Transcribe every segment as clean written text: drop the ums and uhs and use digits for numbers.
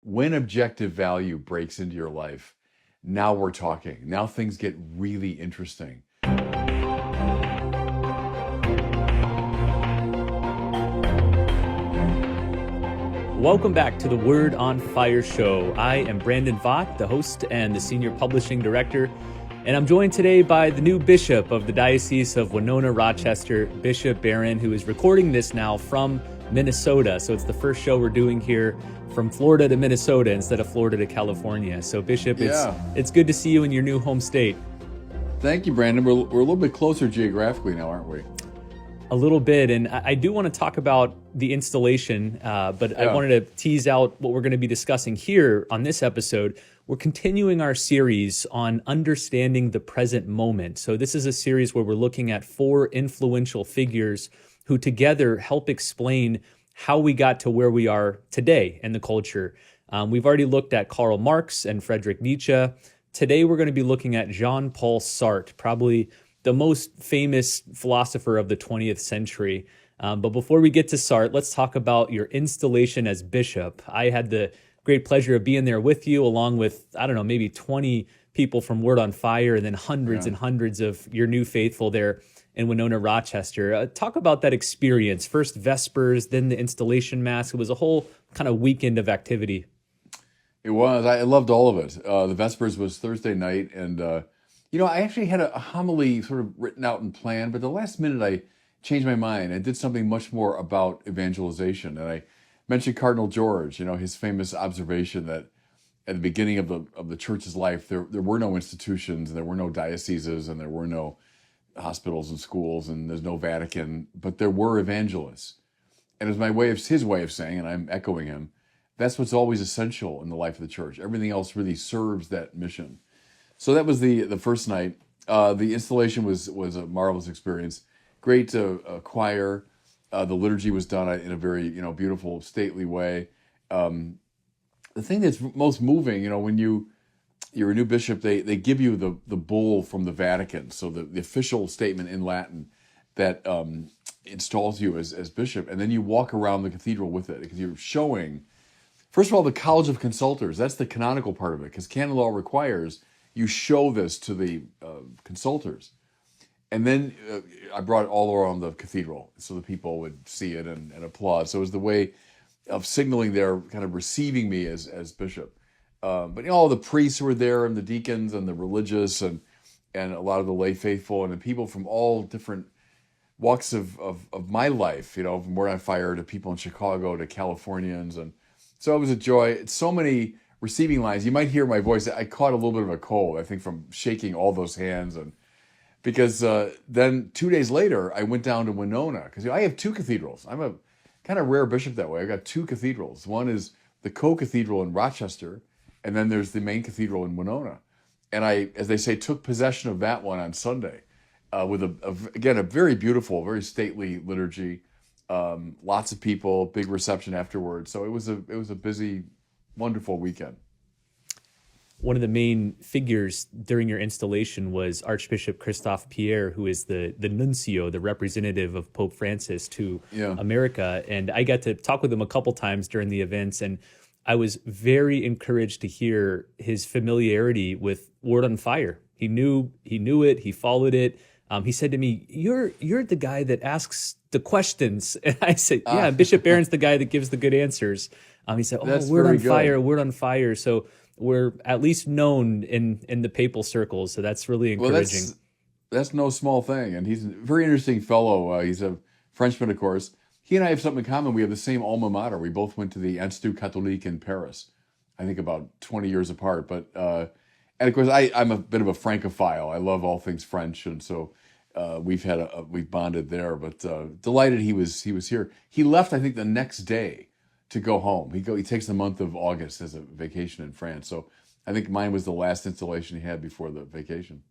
when objective value breaks into your life, now we're talking. Now things get really interesting. Welcome back to the Word on Fire show. I am Brandon Vaught, the host and the senior publishing director, and I'm joined today by the new bishop of the Diocese of Winona-Rochester, Bishop Barron, who is recording this now from Minnesota. So it's the first show we're doing here from Florida to Minnesota instead of Florida to California. So Bishop, it's good to see you in your new home state. Thank you, Brandon. We're a little bit closer geographically now, aren't we? A little bit, and I do want to talk about the installation, but I wanted to tease out what we're going to be discussing here on this episode. We're continuing our series on understanding the present moment. So this is a series where we're looking at 4 influential figures who together help explain how we got to where we are today in the culture. We've already looked at Karl Marx and Friedrich Nietzsche. Today we're going to be looking at Jean-Paul Sartre, probably the most famous philosopher of the 20th century. But before we get to Sartre, let's talk about your installation as bishop. I had the great pleasure of being there with you, along with, maybe 20 people from Word on Fire, and then hundreds and hundreds of your new faithful there in Winona-Rochester. Talk about that experience. First Vespers, then the installation mass. It was a whole kind of weekend of activity. It was. I loved all of it. The Vespers was Thursday night, and I actually had a homily sort of written out and planned, but the last minute I changed my mind. I did something much more about evangelization, and I mentioned Cardinal George. His famous observation that at the beginning of the church's life, there were no institutions, and there were no dioceses, and there were no hospitals and schools, and there's no Vatican, but there were evangelists. And it was his way of saying, and I'm echoing him, that's what's always essential in the life of the church. Everything else really serves that mission. So that was the first night. The installation was a marvelous experience. Great choir. The liturgy was done in a very beautiful, stately way. The thing that's most moving, when you're a new bishop, they give you the bull from the Vatican, so the official statement in Latin that installs you as bishop, and then you walk around the cathedral with it because you're showing, first of all, the College of Consultors. That's the canonical part of it, because canon law requires you show this to the consultors. And then I brought it all around the cathedral so the people would see it and applaud. So it was the way of signaling their kind of receiving me as bishop. But all the priests were there, and the deacons and the religious and a lot of the lay faithful and the people from all different walks of my life, from Word on Fire to people in Chicago to Californians. And so it was a joy. It's so many receiving lines. You might hear my voice. I caught a little bit of a cold, I think, from shaking all those hands. And because then 2 days later, I went down to Winona, because I have 2 cathedrals. I'm a kind of rare bishop that way. I got 2 cathedrals. One is the co-cathedral in Rochester, and then there's the main cathedral in Winona. And I, as they say, took possession of that one on Sunday with a very beautiful, very stately liturgy. Lots of people, big reception afterwards. So it was a busy, wonderful weekend. One of the main figures during your installation was Archbishop Christophe Pierre, who is the nuncio, the representative of Pope Francis to America. And I got to talk with him a couple times during the events, and I was very encouraged to hear his familiarity with Word on Fire. He knew it, he followed it. He said to me, "You're the guy that asks the questions." And I said, "Yeah, Bishop Barron's the guy that gives the good answers." He said, Word on Fire, Word on Fire. So we're at least known in the papal circles. So that's really encouraging. Well, that's no small thing. And he's a very interesting fellow. He's a Frenchman, of course. He and I have something in common. We have the same alma mater. We both went to the Institut Catholique in Paris, I think about 20 years apart. But and of course, I'm a bit of a Francophile. I love all things French. And so we've bonded there. But delighted he was here. He left, I think, the next day to go home. He takes the month of August as a vacation in France. So I think mine was the last installation he had before the vacation.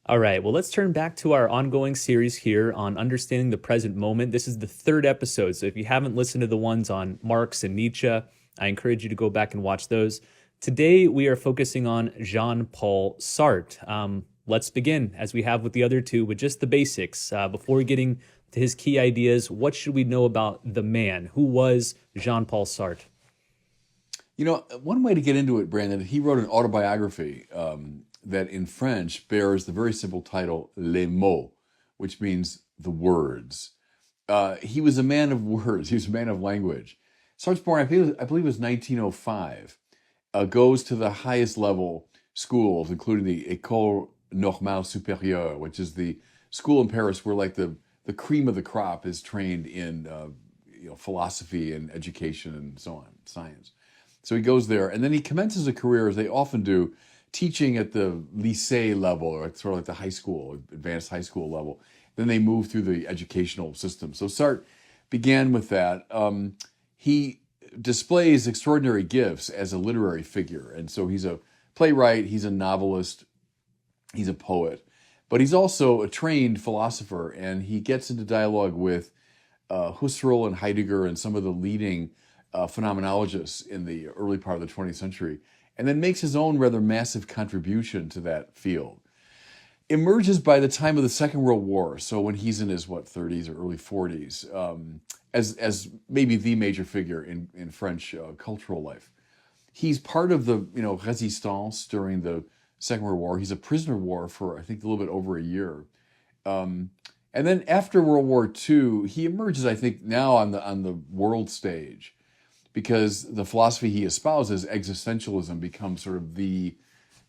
All right, well, let's turn back to our ongoing series here on understanding the present moment. This is the 3rd episode, so if you haven't listened to the ones on Marx and Nietzsche, I encourage you to go back and watch those. Today, we are focusing on Jean-Paul Sartre. Let's begin, as we have with the other 2, with just the basics. Before getting to his key ideas, what should we know about the man? Who was Jean-Paul Sartre? One way to get into it, Brandon, he wrote an autobiography that in French bears the very simple title Les mots, which means the words. He was a man of words. He was a man of language. Sartre-Born, I believe it was 1905, goes to the highest level schools, including the École Normale Supérieure, which is the school in Paris where like the cream of the crop is trained in philosophy and education and so on, science. So he goes there, and then he commences a career, as they often do, teaching at the lycée level, or sort of like the high school, advanced high school level. Then they move through the educational system. So Sartre began with that. He displays extraordinary gifts as a literary figure, and so he's a playwright, he's a novelist, he's a poet, but he's also a trained philosopher, and he gets into dialogue with Husserl and Heidegger and some of the leading phenomenologists in the early part of the 20th century, and then makes his own rather massive contribution to that field. Emerges by the time of the Second World War, so when he's in his 30s or early 40s, as maybe the major figure in French cultural life. He's part of the resistance during the Second World War. He's a prisoner of war for I think a little bit over a year. And then after World War II, he emerges, I think, now on the world stage, because the philosophy he espouses, existentialism, becomes sort of the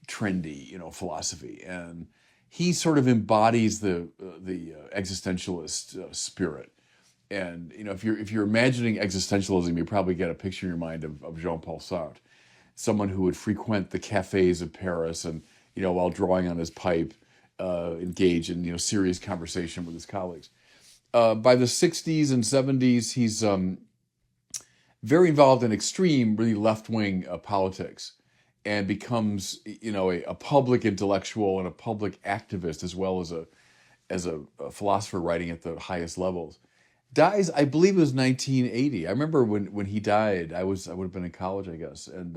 trendy, philosophy, and he sort of embodies the existentialist spirit. And if you're imagining existentialism, you probably get a picture in your mind of Jean-Paul Sartre, someone who would frequent the cafes of Paris and while drawing on his pipe, engage in serious conversation with his colleagues. By the 60s and 70s, he's very involved in extreme, really left-wing politics, and becomes a public intellectual and a public activist, as well as a philosopher writing at the highest levels. Dies, I believe it was 1980. I remember when he died, I would have been in college, I guess, and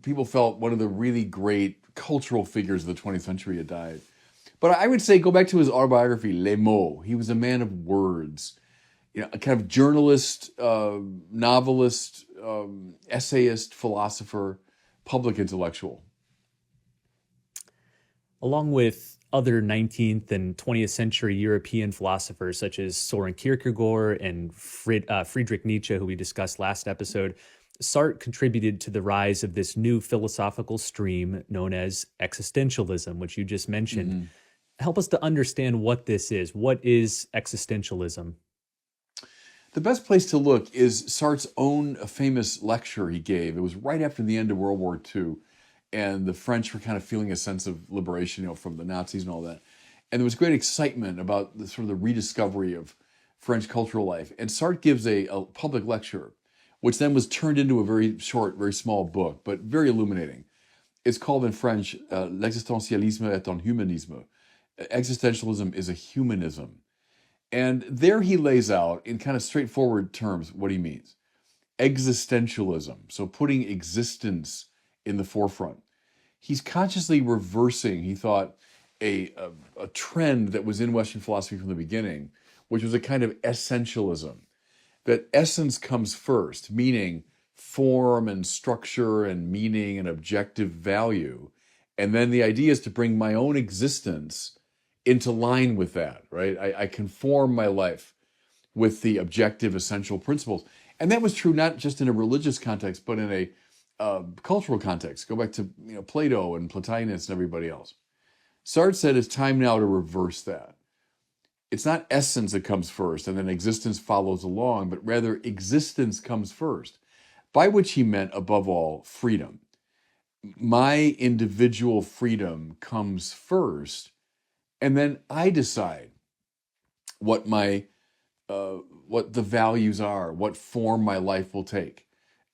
people felt one of the really great cultural figures of the 20th century had died. But I would say, go back to his autobiography, Les mots. He was a man of words, a kind of journalist, novelist, essayist, philosopher, public intellectual. Along with other 19th and 20th century European philosophers such as Soren Kierkegaard and Friedrich Nietzsche, who we discussed last episode, Sartre contributed to the rise of this new philosophical stream known as existentialism, which you just mentioned. Mm-hmm. Help us to understand what this is. What is existentialism? The best place to look is Sartre's own famous lecture he gave. It was right after the end of World War II, and the French were kind of feeling a sense of liberation, from the Nazis and all that. And there was great excitement about the sort of the rediscovery of French cultural life. And Sartre gives a public lecture, which then was turned into a very short, very small book, but very illuminating. It's called in French, L'existentialisme est un humanisme. Existentialism is a humanism. And there he lays out, in kind of straightforward terms, what he means. Existentialism, so putting existence in the forefront. He's consciously reversing, he thought, a trend that was in Western philosophy from the beginning, which was a kind of essentialism. That essence comes first, meaning form and structure and meaning and objective value. And then the idea is to bring my own existence into line with that, right? I conform my life with the objective essential principles. And that was true not just in a religious context, but in a cultural context. Go back to Plato and Plotinus and everybody else. Sartre said it's time now to reverse that. It's not essence that comes first and then existence follows along, but rather existence comes first, by which he meant, above all, freedom. My individual freedom comes first, and then I decide what the values are, what form my life will take.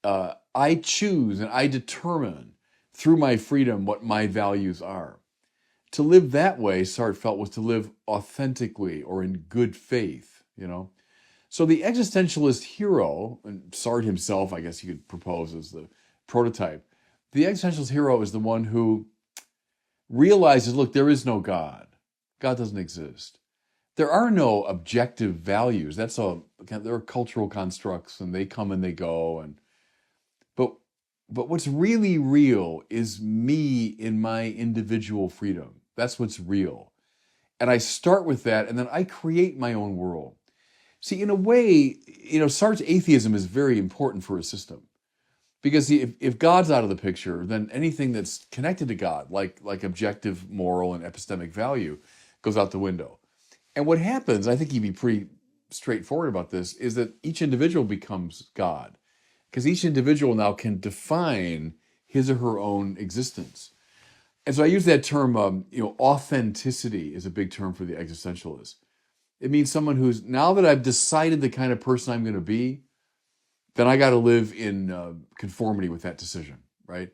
I choose and I determine through my freedom what my values are. To live that way, Sartre felt, was to live authentically or in good faith, So the existentialist hero, and Sartre himself, I guess you could propose as the prototype, the existentialist hero is the one who realizes, look, there is no God. God doesn't exist. There are no objective values. There are cultural constructs, and they come and they go. But But what's really real is me in my individual freedom. That's what's real. And I start with that, and then I create my own world. See, in a way, Sartre's atheism is very important for a system. Because if God's out of the picture, then anything that's connected to God, like objective moral and epistemic value, goes out the window. And what happens, I think he'd be pretty straightforward about this, is that each individual becomes God. Because each individual now can define his or her own existence. And so I use that term, authenticity is a big term for the existentialist. It means someone who's, now that I've decided the kind of person I'm going to be, then I got to live in conformity with that decision, right?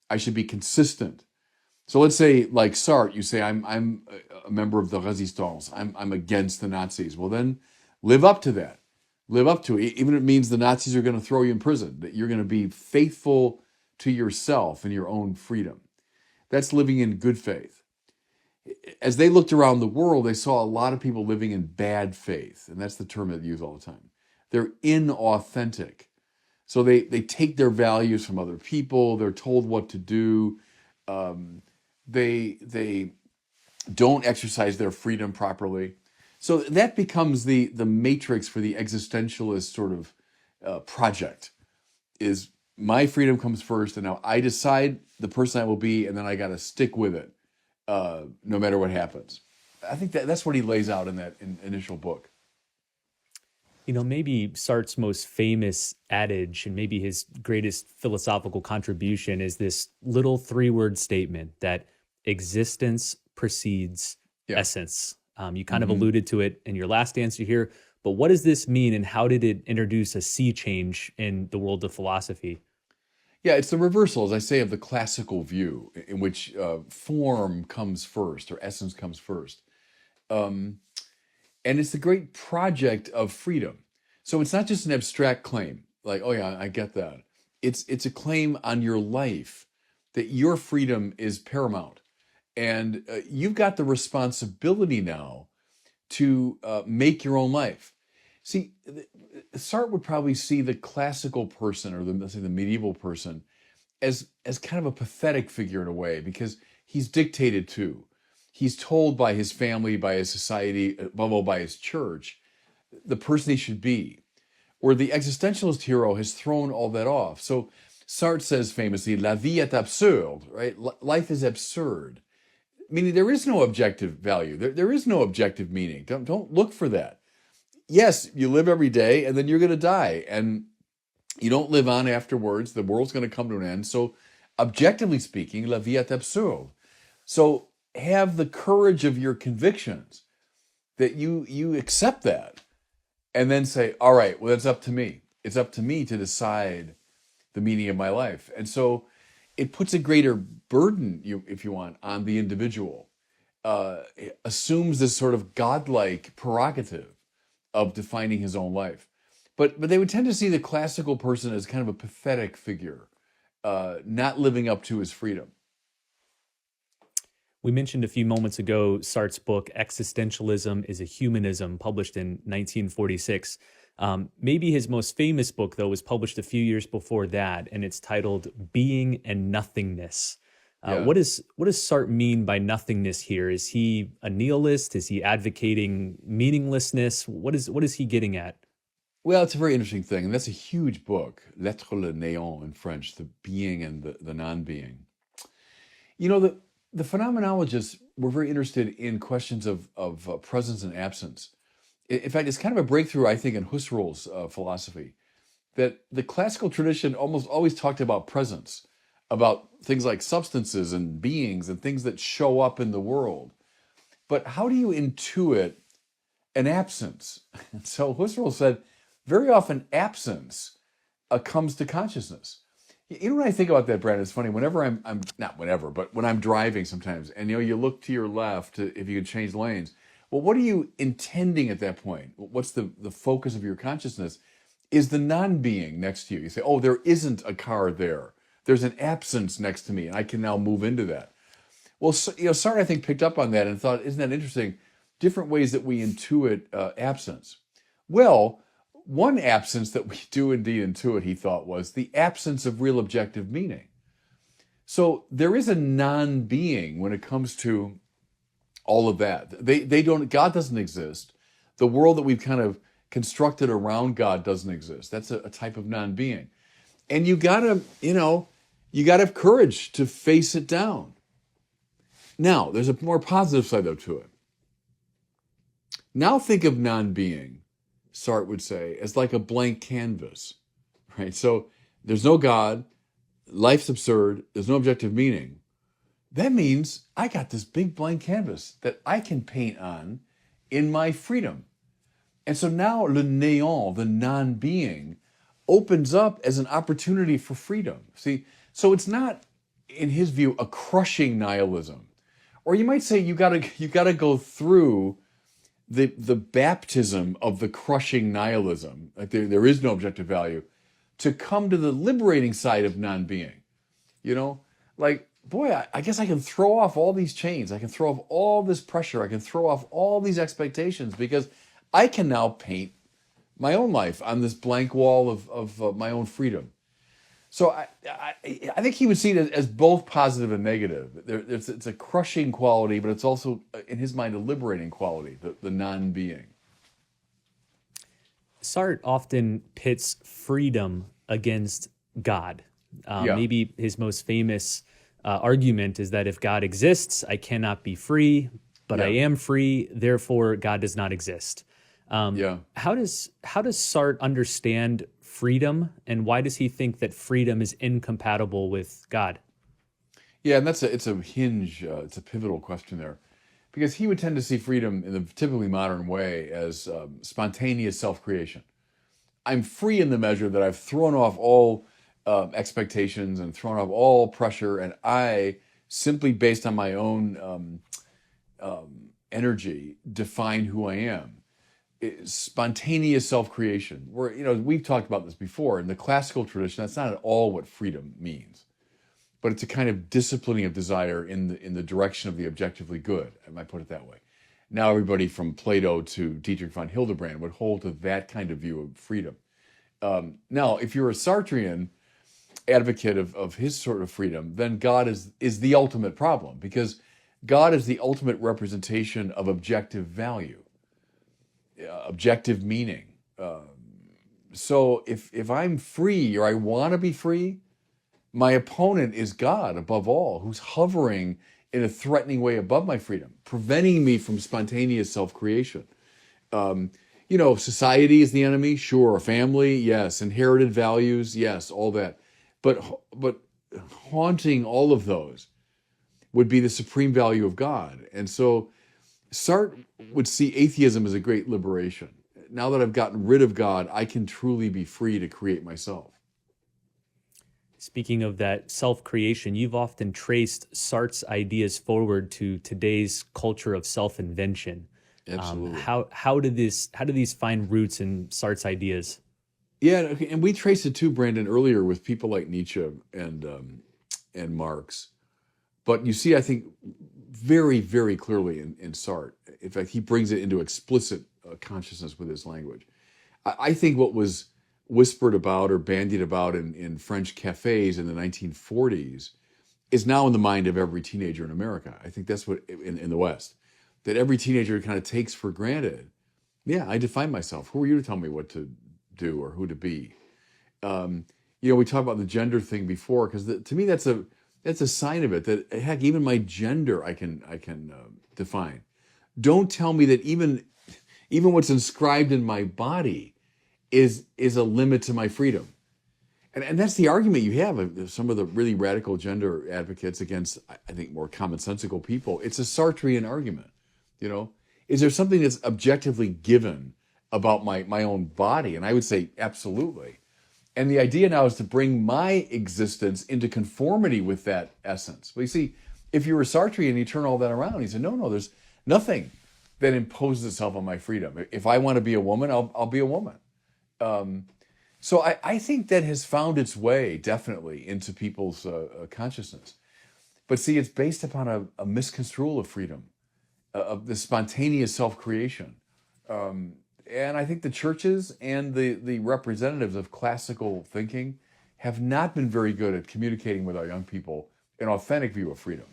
I should be consistent. So let's say, like Sartre, you say, I'm a member of the Resistance. I'm against the Nazis. Well, then live up to that. Live up to it. Even if it means the Nazis are going to throw you in prison, that you're going to be faithful to yourself and your own freedom. That's living in good faith. As they looked around the world, they saw a lot of people living in bad faith. And that's the term that they use all the time. They're inauthentic. So they take their values from other people. They're told what to do. They don't exercise their freedom properly. So that becomes the matrix for the existentialist sort of project. Is my freedom comes first, and now I decide the person I will be, and then I got to stick with it, no matter what happens. I think that's what he lays out in that initial book. Maybe Sartre's most famous adage and maybe his greatest philosophical contribution is this little 3-word statement that existence precedes essence. You kind of alluded to it in your last answer here, but what does this mean and how did it introduce a sea change in the world of philosophy? Yeah, it's the reversal, as I say, of the classical view in which form comes first or essence comes first. And it's the great project of freedom. So it's not just an abstract claim, like, oh yeah, I get that. It's a claim on your life that your freedom is paramount. And you've got the responsibility now to make your own life. See, Sartre would probably see the classical person, or let's say the medieval person, as kind of a pathetic figure in a way, because he's dictated to. He's told by his family, by his society, above all by his church, the person he should be. Where the existentialist hero has thrown all that off. So Sartre says famously, la vie est absurde, right? Life is absurd. Meaning there is no objective value. There is no objective meaning. Don't look for that. Yes, you live every day and then you're going to die. And you don't live on afterwards. The world's going to come to an end. So objectively speaking, la vie est absurde. So have the courage of your convictions that you accept that and then say, all right, well, it's up to me. It's up to me to decide the meaning of my life. And so it puts a greater burden, if you want, on the individual. It assumes this sort of godlike prerogative of defining his own life. But they would tend to see the classical person as kind of a pathetic figure, not living up to his freedom. We mentioned a few moments ago Sartre's book, Existentialism is a Humanism, published in 1946. Maybe his most famous book, though, was published a few years before that, and it's titled Being and Nothingness. What does Sartre mean by nothingness here? Is he a nihilist? Is he advocating meaninglessness? What is he getting at? Well, it's a very interesting thing, and that's a huge book, L'être le néant in French, the being and the non-being. The phenomenologists were very interested in questions of presence and absence. In fact, it's kind of a breakthrough, I think, in Husserl's philosophy, that the classical tradition almost always talked about presence, about things like substances and beings and things that show up in the world. But how do you intuit an absence? So Husserl said, very often absence comes to consciousness. When I think about that, Brandon, it's funny. Whenever I'm not whenever, but when I'm driving sometimes, and you look to your left if you could change lanes. Well, what are you intending at that point? What's the focus of your consciousness? Is the non-being next to you? You say, oh, there isn't a car there. There's an absence next to me, and I can now move into that. Well, Sartre, I think, picked up on that and thought, isn't that interesting? Different ways that we intuit absence. Well, one absence that we do indeed intuit, he thought, was the absence of real objective meaning. So there is a non-being when it comes to all of that. They don't. God doesn't exist. The world that we've kind of constructed around God doesn't exist. That's a type of non-being, and you gotta, you gotta have courage to face it down. Now, there's a more positive side though to it. Now think of non-being, Sartre would say, as like a blank canvas, right? So there's no God, life's absurd, there's no objective meaning. That means I got this big blank canvas that I can paint on in my freedom. And so now le néant, the non-being, opens up as an opportunity for freedom. See, so it's not, in his view, a crushing nihilism. Or you might say you gotta go through the baptism of the crushing nihilism, like there is no objective value, to come to the liberating side of non-being. Like, boy, I guess I can throw off all these chains. I can throw off all this pressure. I can throw off all these expectations because I can now paint my own life on this blank wall of my own freedom. So I think he would see it as both positive and negative. It's a crushing quality, but it's also, in his mind, a liberating quality, the non-being. Sartre often pits freedom against God. Yeah. Maybe his most famous argument is that if God exists, I cannot be free, but I am free, therefore God does not exist. How does Sartre understand freedom, and why does he think that freedom is incompatible with God? Yeah, and it's a hinge, it's a pivotal question there, because he would tend to see freedom in the typically modern way as spontaneous self-creation. I'm free in the measure that I've thrown off all expectations and thrown off all pressure, and I, simply based on my own energy, define who I am. Spontaneous self-creation, where, we've talked about this before. In the classical tradition, that's not at all what freedom means, but it's a kind of disciplining of desire in the direction of the objectively good. I might put it that way. Now everybody from Plato to Dietrich von Hildebrand would hold to that kind of view of freedom. Now, if you're a Sartrean advocate of his sort of freedom, then God is the ultimate problem, because God is the ultimate representation of objective value. Objective meaning. So if I'm free, or I want to be free, my opponent is God above all, who's hovering in a threatening way above my freedom, preventing me from spontaneous self-creation. Society is the enemy, sure. Family, yes. Inherited values, yes. All that, but haunting all of those would be the supreme value of God. And so Sartre would see atheism as a great liberation. Now that I've gotten rid of God, I can truly be free to create myself. Speaking of that self-creation, you've often traced Sartre's ideas forward to today's culture of self-invention. Absolutely. How do these find roots in Sartre's ideas? Yeah, and we traced it too, Brandon, earlier with people like Nietzsche and Marx. But you see, I think, very, very clearly in Sartre. In fact, he brings it into explicit consciousness with his language. I think what was whispered about or bandied about in French cafes in the 1940s is now in the mind of every teenager in America. I think that's what, in the West, that every teenager kind of takes for granted. Yeah, I define myself. Who are you to tell me what to do or who to be? We talked about the gender thing before, because to me that's a sign of it, that heck, even my gender I can define. Don't tell me that even what's inscribed in my body is a limit to my freedom. And that's the argument you have of some of the really radical gender advocates against, I think, more commonsensical people. It's a Sartrean argument. Is there something that's objectively given about my own body? And I would say absolutely. And the idea now is to bring my existence into conformity with that essence. But you see, if you're a Sartrean, you turn all that around. He said, no, there's nothing that imposes itself on my freedom. If I want to be a woman, I'll be a woman. So I think that has found its way definitely into people's consciousness. But see, it's based upon a misconstrual of freedom, of the spontaneous self-creation. And I think the churches and the representatives of classical thinking have not been very good at communicating with our young people an authentic view of freedom.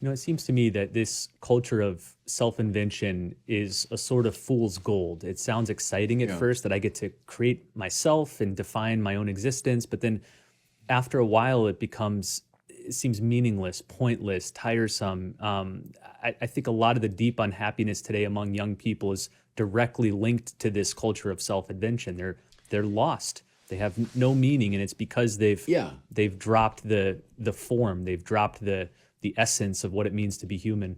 It seems to me that this culture of self-invention is a sort of fool's gold. It sounds exciting at first that I get to create myself and define my own existence, but then after a while it seems meaningless, pointless, tiresome. I think a lot of the deep unhappiness today among young people is directly linked to this culture of self-invention. They're lost. They have no meaning, and it's because they've dropped the form. They've dropped the essence of what it means to be human.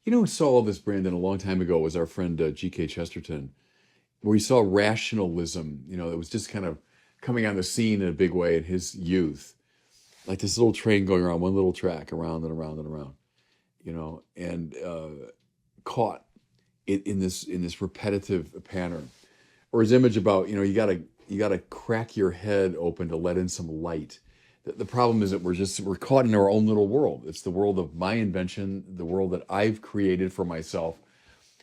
You know who saw all this, Brandon, a long time ago was our friend G.K. Chesterton, where he saw rationalism, that was just kind of coming on the scene in a big way in his youth. Like this little train going around one little track, around and around and around, and caught in this repetitive pattern. Or his image about, you gotta crack your head open to let in some light. The problem is that we're caught in our own little world. It's the world of my invention, the world that I've created for myself.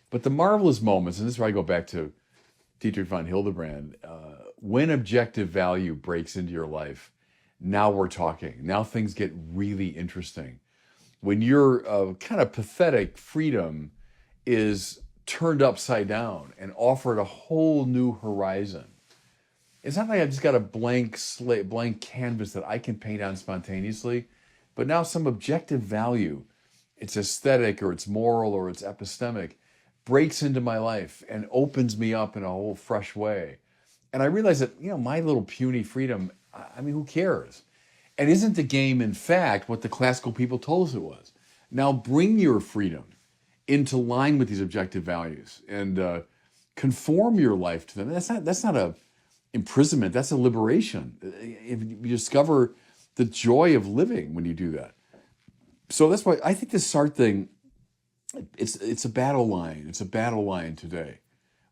But the marvelous moments, and this is where I go back to Dietrich von Hildebrand, when objective value breaks into your life, now we're talking. Now things get really interesting. When your kind of pathetic freedom is turned upside down and offered a whole new horizon. It's not like I've just got a blank slate, blank canvas that I can paint on spontaneously, but now some objective value, it's aesthetic or it's moral or it's epistemic, breaks into my life and opens me up in a whole fresh way. And I realize that, my little puny freedom, who cares? And isn't the game, in fact, what the classical people told us it was? Now bring your freedom into line with these objective values and conform your life to them. That's not a imprisonment. That's a liberation. If you discover the joy of living when you do that. So that's why I think this Sartre thing, it's a battle line. It's a battle line today.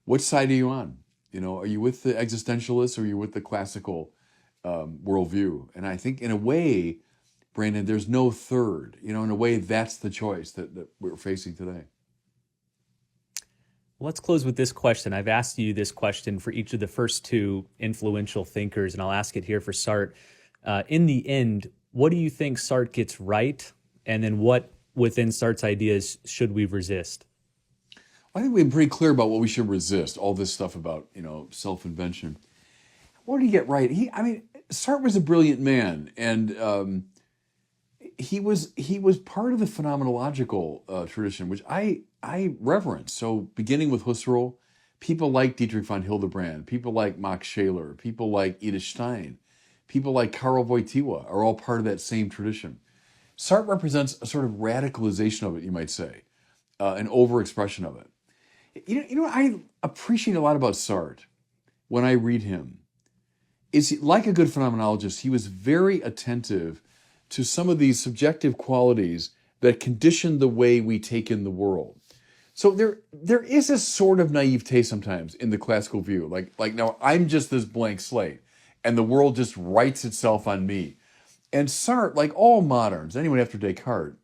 Which side are you on? Are you with the existentialists or are you with the classical worldview? And I think in a way, Brandon, there's no third. In a way, that's the choice that we're facing today. Let's close with this question. I've asked you this question for each of the first two influential thinkers, and I'll ask it here for Sartre. In the end, what do you think Sartre gets right? And then what within Sartre's ideas should we resist? I think we've been pretty clear about what we should resist, all this stuff about, self-invention. What did he get right? Sartre was a brilliant man, and he was part of the phenomenological tradition, which I reverence. So beginning with Husserl, people like Dietrich von Hildebrand, people like Max Scheler, people like Edith Stein, people like Karol Wojtyła are all part of that same tradition. Sartre represents a sort of radicalization of it, you might say, an overexpression of it. What I appreciate a lot about Sartre when I read him is, like a good phenomenologist, he was very attentive to some of these subjective qualities that condition the way we take in the world. So there is a sort of naivete sometimes in the classical view, like now I'm just this blank slate, and the world just writes itself on me. And Sartre, like all moderns, anyone after Descartes,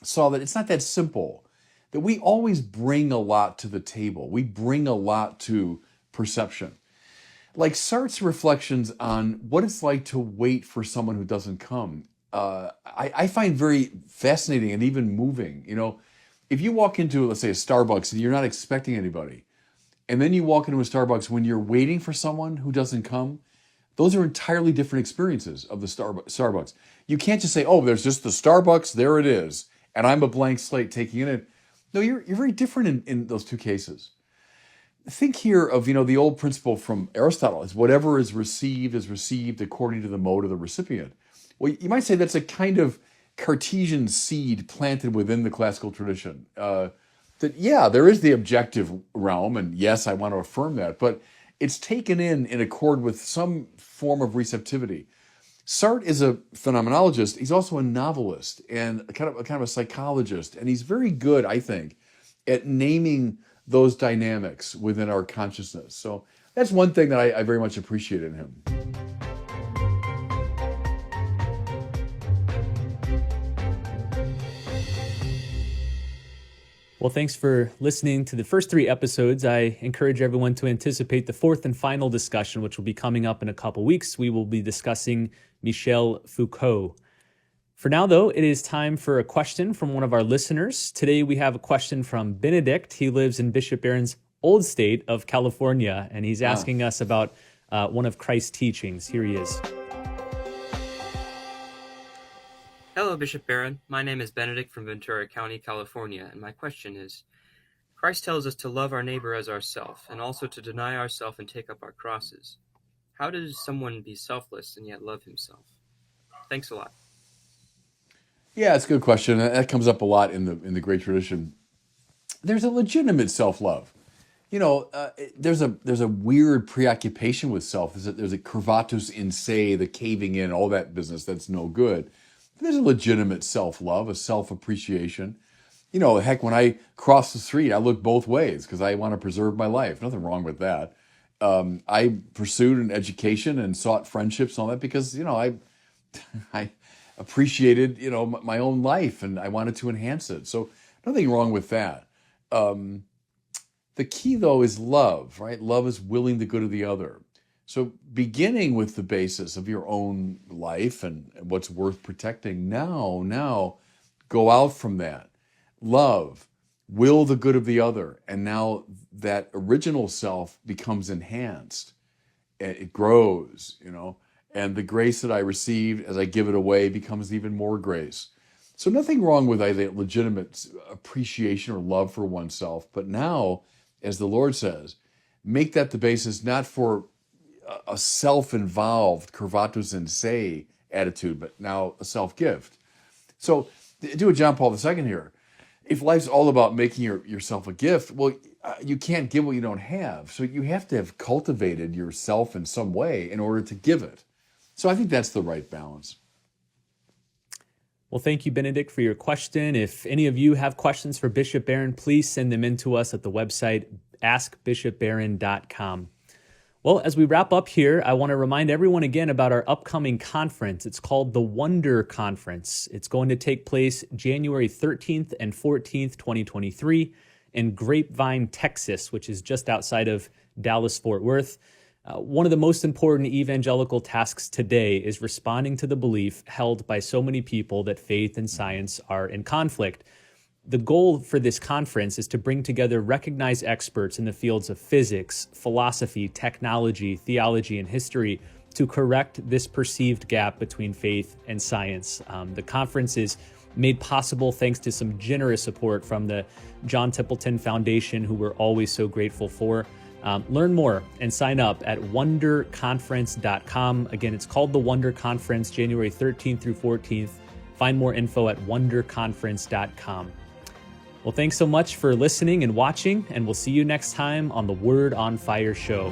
saw that it's not that simple, that we always bring a lot to the table. We bring a lot to perception. Like Sartre's reflections on what it's like to wait for someone who doesn't come, I find very fascinating and even moving. If you walk into, let's say, a Starbucks and you're not expecting anybody, and then you walk into a Starbucks when you're waiting for someone who doesn't come, those are entirely different experiences of the Starbucks. You can't just say, oh, there's just the Starbucks, there it is, and I'm a blank slate taking it in. No, you're very different in those two cases. Think here of, the old principle from Aristotle, is whatever is received according to the mode of the recipient. Well, you might say that's a kind of Cartesian seed planted within the classical tradition. That, there is the objective realm, and yes, I want to affirm that, but it's taken in accord with some form of receptivity. Sartre is a phenomenologist. He's also a novelist and a kind of a psychologist, and he's very good, I think, at naming those dynamics within our consciousness. So that's one thing that I very much appreciate in him. Well, thanks for listening to the first 3 episodes. I encourage everyone to anticipate the 4th and final discussion, which will be coming up in a couple weeks. We will be discussing Michel Foucault. For now, though, it is time for a question from one of our listeners. Today, we have a question from Benedict. He lives in Bishop Barron's old state of California, and he's asking us about one of Christ's teachings. Here he is. Hello, Bishop Barron. My name is Benedict from Ventura County, California, and my question is, Christ tells us to love our neighbor as ourself, and also to deny ourselves and take up our crosses. How does someone be selfless and yet love himself? Thanks a lot. Yeah, it's a good question. That comes up a lot in the great tradition. There's a legitimate self-love. There's a weird preoccupation with self. There's a curvatus in se, the caving in, all that business that's no good. There's a legitimate self-love, a self-appreciation. Heck, when I cross the street, I look both ways because I want to preserve my life. Nothing wrong with that. I pursued an education and sought friendships and all that because, I appreciated, my own life and I wanted to enhance it. So nothing wrong with that. The key, though, is love, right? Love is willing the good of the other. So beginning with the basis of your own life and what's worth protecting, now go out from that. Love, will the good of the other. And now that original self becomes enhanced. It grows, and the grace that I received as I give it away becomes even more grace. So nothing wrong with either legitimate appreciation or love for oneself. But now, as the Lord says, make that the basis not for a self-involved curvatus in se attitude, but now a self-gift. So do a John Paul II here. If life's all about making yourself a gift, well, you can't give what you don't have. So you have to have cultivated yourself in some way in order to give it. So I think that's the right balance. Well, thank you, Benedict, for your question. If any of you have questions for Bishop Barron, please send them in to us at the website askbishopbarron.com. Well, as we wrap up here, I want to remind everyone again about our upcoming conference. It's called the Wonder Conference. It's going to take place January 13th and 14th, 2023 in Grapevine, Texas, which is just outside of Dallas-Fort Worth. One of the most important evangelical tasks today is responding to the belief held by so many people that faith and science are in conflict. The goal for this conference is to bring together recognized experts in the fields of physics, philosophy, technology, theology, and history to correct this perceived gap between faith and science. The conference is made possible thanks to some generous support from the John Templeton Foundation, who we're always so grateful for. Learn more and sign up at wonderconference.com. Again, it's called the Wonder Conference, January 13th through 14th. Find more info at wonderconference.com. Well, thanks so much for listening and watching, and we'll see you next time on the Word on Fire show.